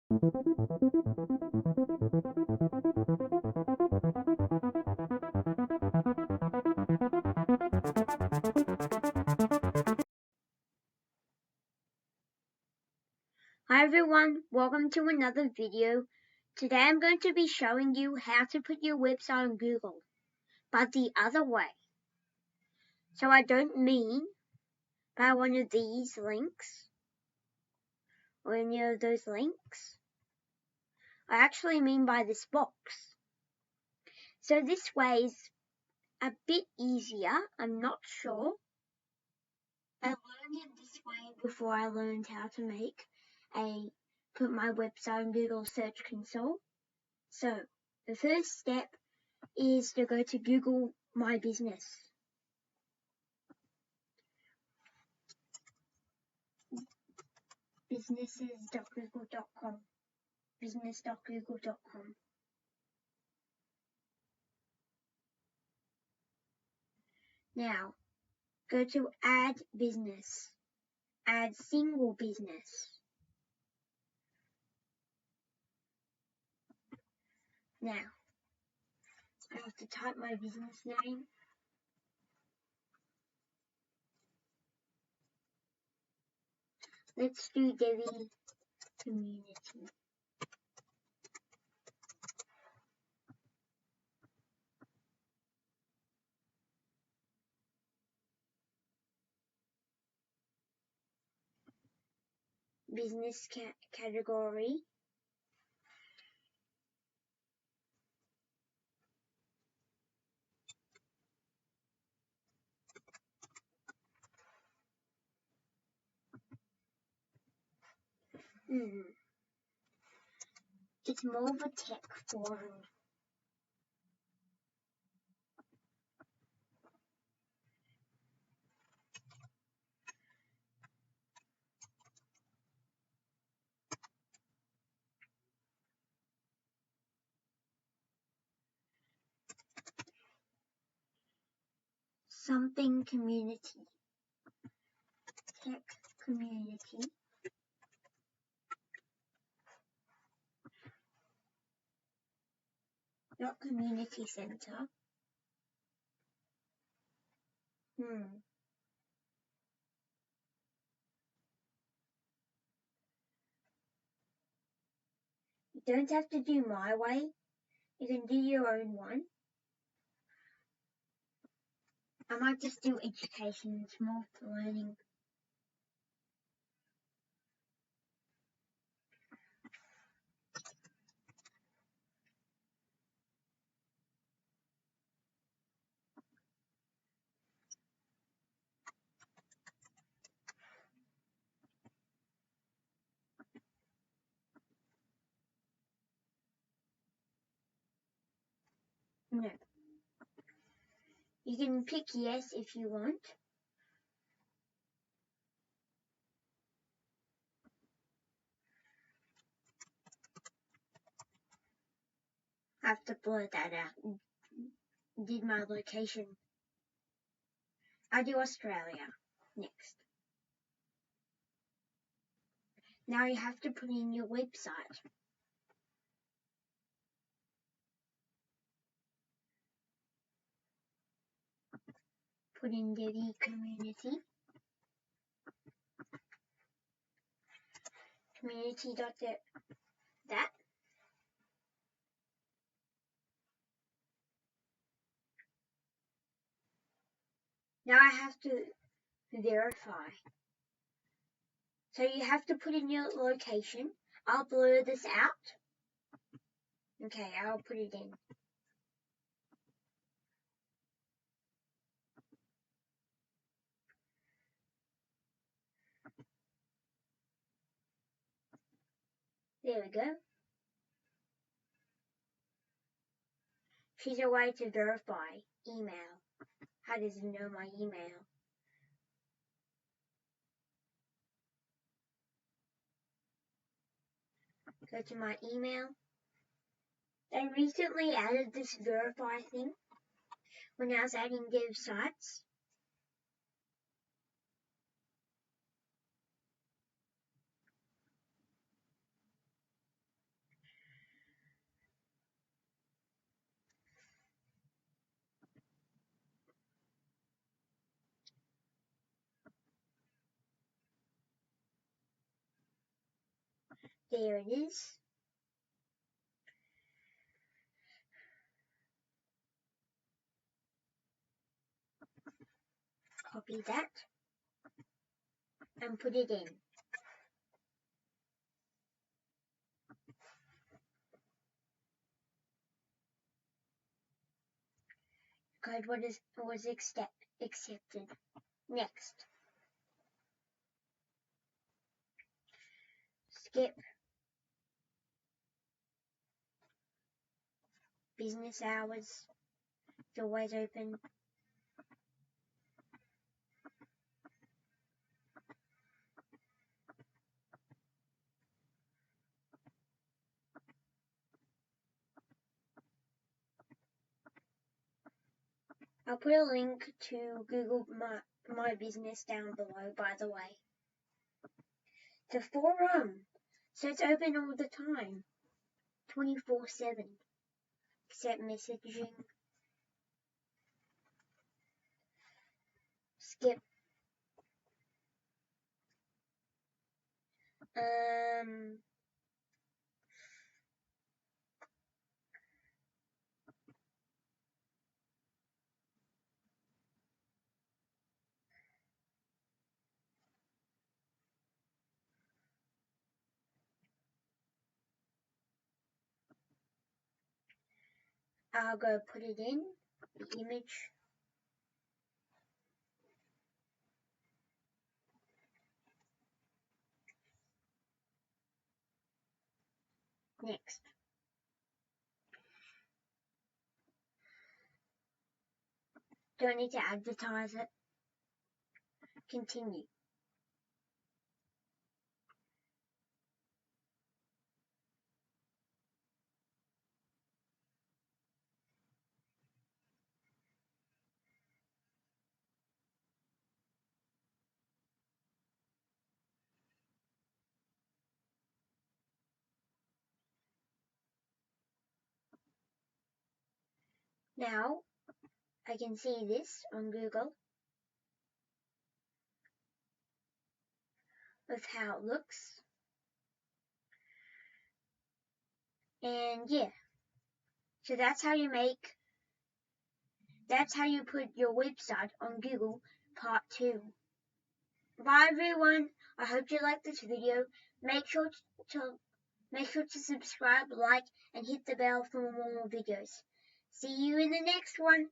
Hi everyone, welcome to another video. Today I'm going to be showing you how to put your website on Google, but the other way. So I don't mean by one of these links or any of those links. I actually mean by this box. So this way is a bit easier, I'm not sure. I learned it this way before I learned how to put my website on Google Search Console. So the first step is to go to Google My Business. Businesses.google.com. Business.google.com. Now, go to Add Business. Add Single Business. Now, I have to type my business name. Let's do Devi Community. Business category. It's more of a tech forum. Something community. Tech community. Not community center. You don't have to do my way. You can do your own one. I might just do education. It's more for learning. No. You can pick yes if you want. I have to blur that out. Did my location. I do Australia next. Now you have to put in your website. Put in Devi Community. Community.that. Now I have to verify. So you have to put in your location. I'll blur this out. Okay, I'll put it in. There we go. She's a way to verify email. How does it know my email? Go to my email. They recently added this verify thing when I was adding dev sites. There it is. Copy that and put it in. Code was accepted. Next. Skip business hours. It's always open. I'll put a link to Google My Business down below, by the way. The forum, so it's open all the time, 24/7, except messaging. Skip. I'll go put it in, the image. Next. Don't need to advertise it. Continue. Now, I can see this on Google of how it looks. And yeah, so that's how you put your website on Google part 2. Bye everyone, I hope you liked this video. Make sure to subscribe, like, and hit the bell for more videos. See you in the next one.